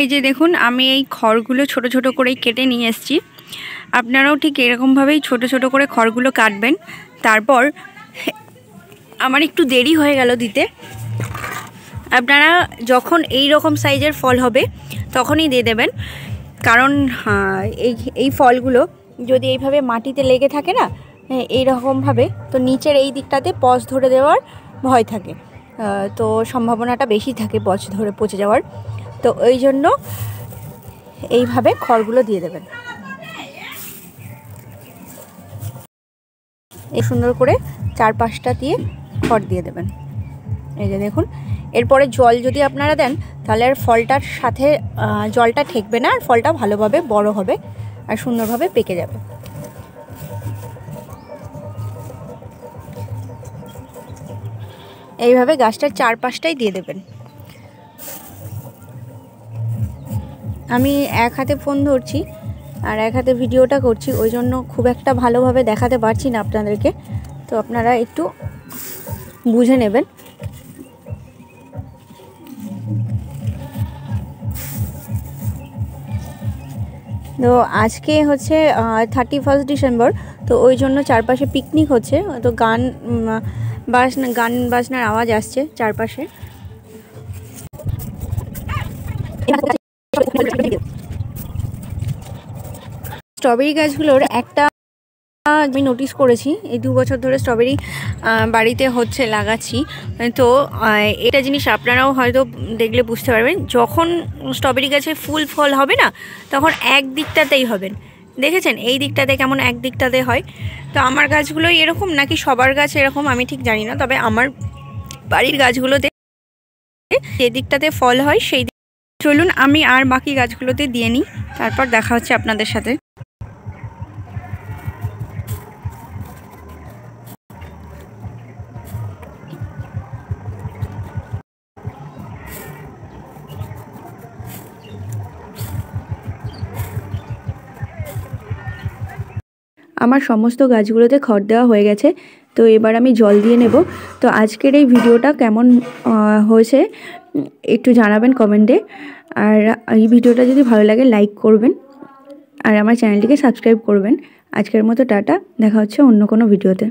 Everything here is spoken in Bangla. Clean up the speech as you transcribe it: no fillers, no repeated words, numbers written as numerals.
এই যে দেখুন আমি এই খড়গুলো ছোট ছোট করে কেটে নিয়ে এসেছি। আপনারাও ঠিক এরকমভাবেই ছোট ছোট করে খড়গুলো কাটবেন। তারপর আমার একটু দেরি হয়ে গেল দিতে। আপনারা যখন এই রকম সাইজের ফল হবে তখনই দিয়ে দেবেন, কারণ এই ফলগুলো যদি এইভাবে মাটিতে লেগে থাকে না এই রকমভাবে, তো নিচের এই দিকটাতে পচ ধরে দেওয়ার ভয় থাকে, তো সম্ভাবনাটা বেশি থাকে পচ ধরে পচে যাওয়ার। তো ওই জন্য এইভাবে খড়গুলো দিয়ে দেবেন। এই সুন্দর করে 4-5টা দিয়ে খড় দিয়ে দেবেন। এই যে দেখুন, এরপরে জল যদি আপনারা দেন তাহলে আর ফলটার সাথে জলটা ঠেকবে না, আর ফলটা ভালোভাবে বড় হবে আর সুন্দরভাবে পেকে যাবে। এইভাবে গাছটার 4-5টাই দিয়ে দেবেন। আমি এক হাতে ফোন ধরছি আর এক হাতে ভিডিওটা করছি, ওই জন্য খুব একটা ভালোভাবে দেখাতে পারছি না আপনাদেরকে, তো আপনারা একটু বুঝে নেবেন। তো আজকে হচ্ছে 31 ডিসেম্বর, তো ওই জন্য চারপাশে পিকনিক হচ্ছে, তো গান বাজনার আওয়াজ আসছে চারপাশে। স্ট্রবেরি গাছগুলোর একটা আমি নোটিস করেছি, এই 2 বছর ধরে স্ট্রবেরি বাড়িতে হচ্ছে লাগাচ্ছি, তো এটা জিনিস আপনারাও হয়তো দেখলে বুঝতে পারবেন, যখন স্ট্রবেরি গাছে ফুল ফল হবে না তখন এক দিকটাতেই হবেন। দেখেছেন এই দিকটাতে কেমন এক দিকটাতে হয়? তো আমার গাছগুলোই এরকম নাকি সবার গাছ এরকম আমি ঠিক জানি না, তবে আমার বাড়ির গাছগুলোতে যে দিকটাতে ফল হয় সেই দিক। চলুন আমি আর বাকি গাছগুলোতে দিয়ে নিই, তারপর দেখা হচ্ছে আপনাদের সাথে। আমার সমস্ত গাছগুলোতে খড় দেওয়া হয়ে গেছে, তো এবার আমি জল দিয়ে নেব। তো আজকের এই ভিডিওটা কেমন হয়েছে একটু জানাবেন কমেন্টে, আর এই ভিডিওটা যদি ভালো লাগে লাইক করবেন আর আমার চ্যানেলটিকে সাবস্ক্রাইব করবেন। আজকের মতো টাটা, দেখা হচ্ছে অন্য কোনো ভিডিওতে।